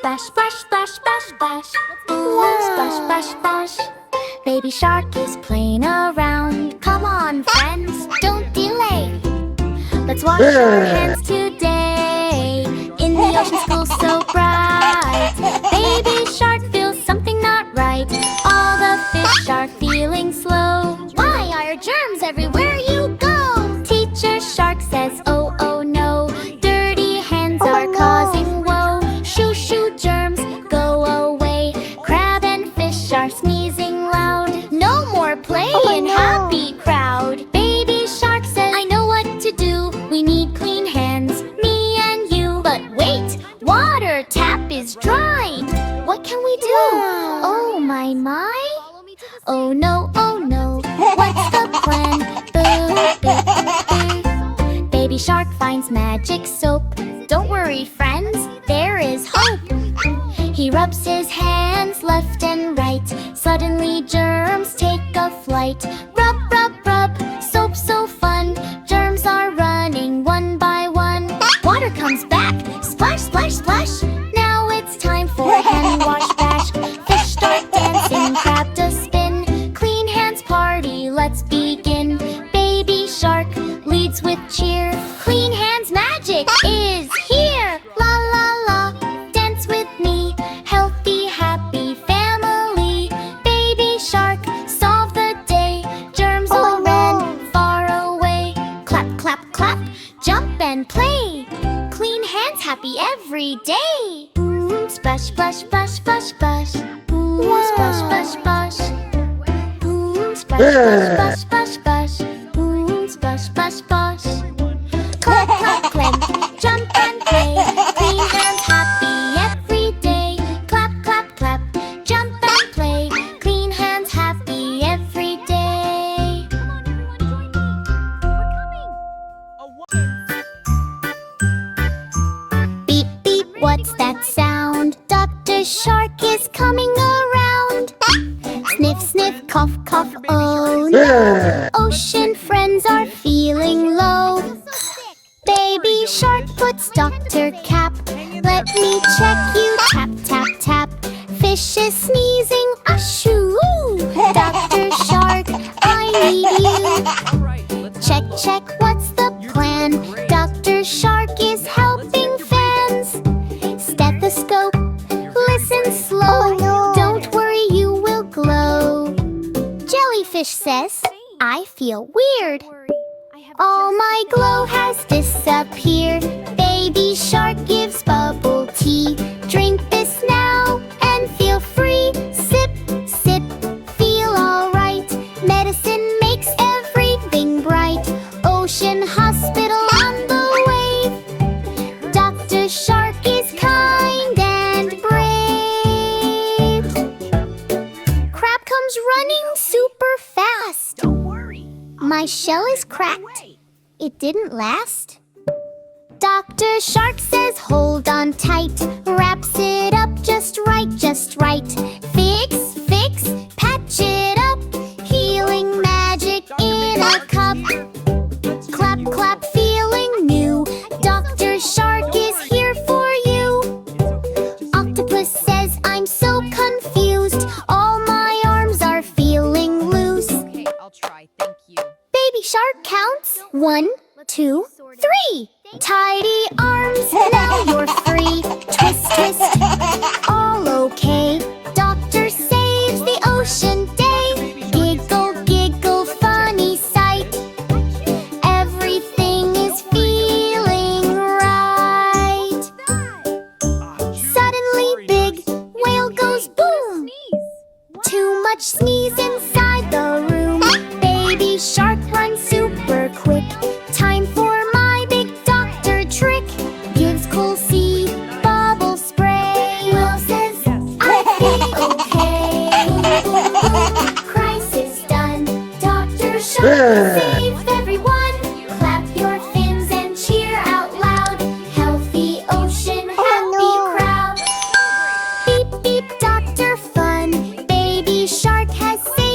splash, splash, splash, splash, splash. Ooh, splash, splash, splash. Baby shark is playing around. Come on, friends, don't delay. Let's wash our hands today in the ocean school so bright. Baby shark feels something not right. All the fish are feeling slow. Why are germs everywhere you go? Teacher shark says, oh, oh no. Dirty hands are causing woe. Shoo, shoo, germs, go away. Crab and fish are sneezing loud. No more play in happy crowd. Baby shark says, I know what to do. We need clean hands, me and you. But wait, water tap is dry. What can we do? Oh my, my. Oh no, what's the plan? Boo, boo, boo. Baby shark finds magic soap. Don't worry, friends, there is hope. He rubs his hands left and right. Suddenly germs take a flight. Rub, rub, rub, soap so fun. Germs are running one by one. Water comes back, splash, splash, splash. Now it's time for a hand wash bash. Fish start dancing, crab does spin. Clean hands party, let's begin. Baby shark leads with cheer. Clean hands magic is here. La la la, dance with me. Healthy, happy family. Baby shark, solve the day. Germs all ran far away. Clap, clap, clap, jump and play. Clean hands happy every day. Splash, splash, splash, splash, splash. Splash, splash, splash. Splash, splash, splash, splash, splash. Splash, splash, splash. Clap, clap, clap, jump and play. Clean hands happy every day. Clap, clap, clap, jump and play. Clean hands happy every day. Beep, beep, what's that sound? Dr. Shark is coming around. Sniff, sniff, cough, cough, oh no. Ocean friends are feeling low. Baby shark puts Dr. Cap. Let me check you, tap, tap, tap. Fish is sneezing, ashoo. Dr. Shark, I need you. Check, check, what's the plan? Dr. Shark is helping fans. Stethoscope, listen slow. Don't worry, you will glow. Jellyfish says, I feel weird. All my glow has disappeared. Baby shark gives bubble tea. Drink this now and feel free. Sip, sip, feel alright. Medicine makes everything bright. Ocean hospital on the wave. Dr. Shark is kind and brave. Crab comes running super fast. Don't worry. My shell is cracked. It didn't last. Dr. Shark says hold on tight. Wraps it up just right, just right. Fix, fix, patch it up. Healing magic in a cup. Clap, clap, feeling new. Dr. Shark is here for you. Octopus says I'm so confused. All my arms are feeling loose. Okay, I'll try. Thank you. Baby shark counts 1, 2, 3. Tidy arms, now you're free. Twist, twist, all okay. Doctor saves the ocean day. Giggle, giggle, funny sight. Everything is feeling right. Suddenly big whale goes boom. Too much sneeze inside the room. Baby shark runs super quick. Time for my big doctor trick. Gives cool sea bubble spray. Will says I feel okay. Crisis done. Dr. Shark save everyone. Clap your fins and cheer out loud. Healthy ocean, happy crowd. Beep beep, Dr. Fun. Baby shark has saved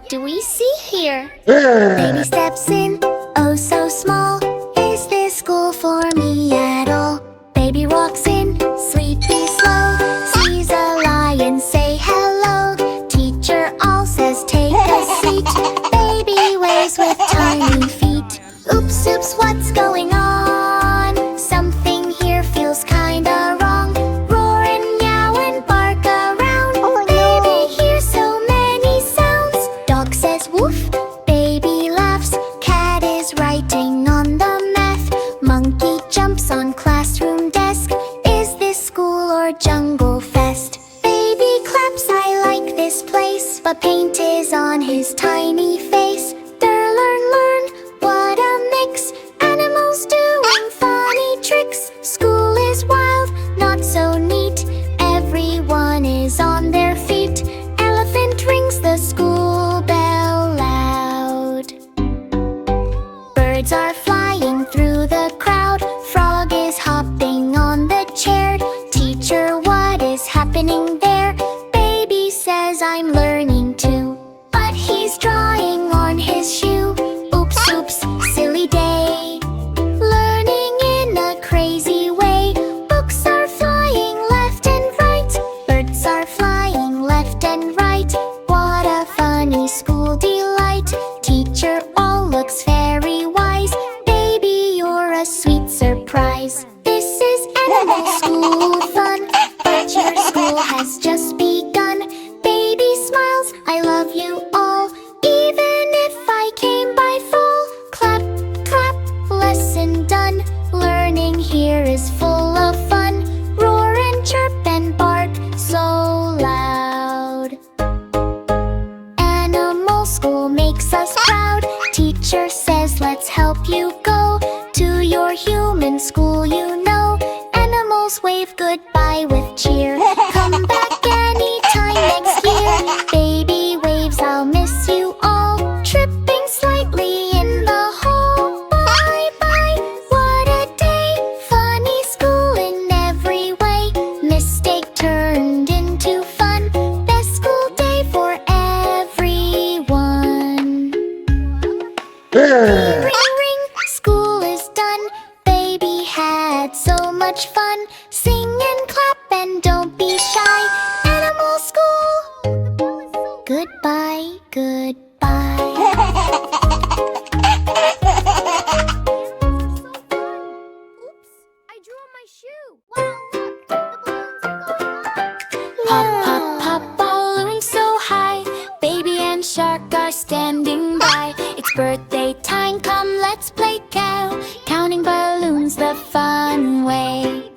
do we see here? Baby steps in, oh so small. Is this school for me at all? Baby walks in, sleepy slow. Sees a lion, say hello. Teacher all says take a seat. Baby waves with tiny feet. Oops, oops, what's going on? Something here feels kinda wrong. Roar and meow and bark around. Baby hears so many sounds. Dog says woof, baby laughs. Cat is writing on the math. Monkey jumps on classroom desk. Is this school or jungle fest? Baby claps, I like this place. But paint is on his tiny face. Learn, what a mix. Animals doing funny tricks. School is wild, not so neat. Everyone is on their feet. Elephant rings the school bell loud. Birds are flying through the crowd. Frog is hopping on the chair. Teacher, what is happening there? Baby says I'm learning too. But he's drawing on his shoe. Oops, oops, silly day. Learning in a crazy way. Books are flying left and right. Birds are flying left and right. What a funny school delight. Teacher all looks very wise. Baby, you're a sweet surprise. This is animal school fun. But your school has just begun. Baby smiles, I love you all. Even if I came by fall. Clap, clap, lesson done. Learning here is full of fun. Roar and chirp and bark so loud. Animal school makes us proud. Teacher says let's help you go to your human school, you know. Animals wave goodbye with cheer. Come back anytime next year. Baby waves, I'll miss you all. Tripping slightly in the hall. Bye bye, what a day. Funny school in every way. Mistake turned into fun. Best school day for everyone. Ring, ring, ring, school is done. Baby had so much fun. Sing and clap and don't be shy. Animal school, goodbye, goodbye. Oops, I drew on my shoe. Wow, look, the balloons are going up. Pop, pop, pop, balloons so high. Baby and shark are standing by. It's birthday time, come let's play cow. Counting balloons the fun way.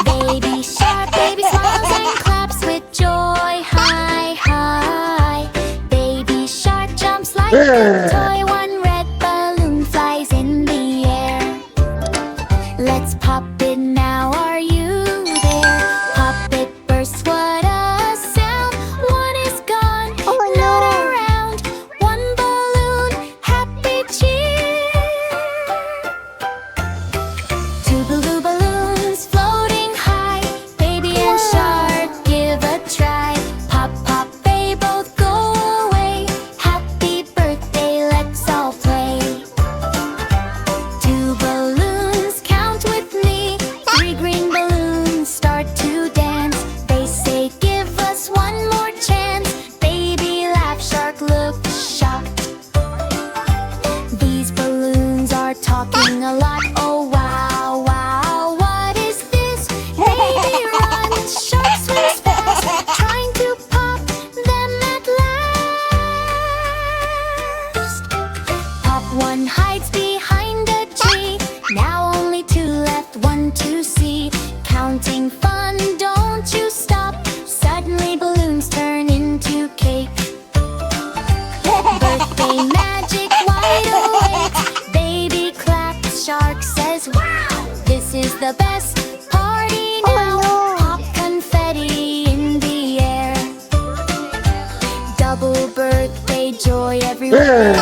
Baby shark, baby smiles and claps with joy. High, high. Baby shark jumps like a toy. One red balloon flies in the air. Let's pop it now, are you there? Pop it bursts, what a sound. One is gone, not around. One balloon, happy cheer. Two blue balloons floating high. Baby and shark give a try. Pop, pop, they both go away. Happy birthday, let's all play. Two balloons, count with me. Three green balloons start to dance. They say give us one more chance. Baby laugh, shark look shocked. These balloons are talking a lot. Oh wow, wow, what is this? Baby runs, shark swims fast, trying to pop them at last. Pop one hides behind a tree. Now only two left, one to see. Counting fun, don't you stop. Suddenly balloons turn into cake. Birthday magic, wide awake. Baby claps, shark says wow. This is the best party now. Pop confetti in the air. Double birthday joy everywhere.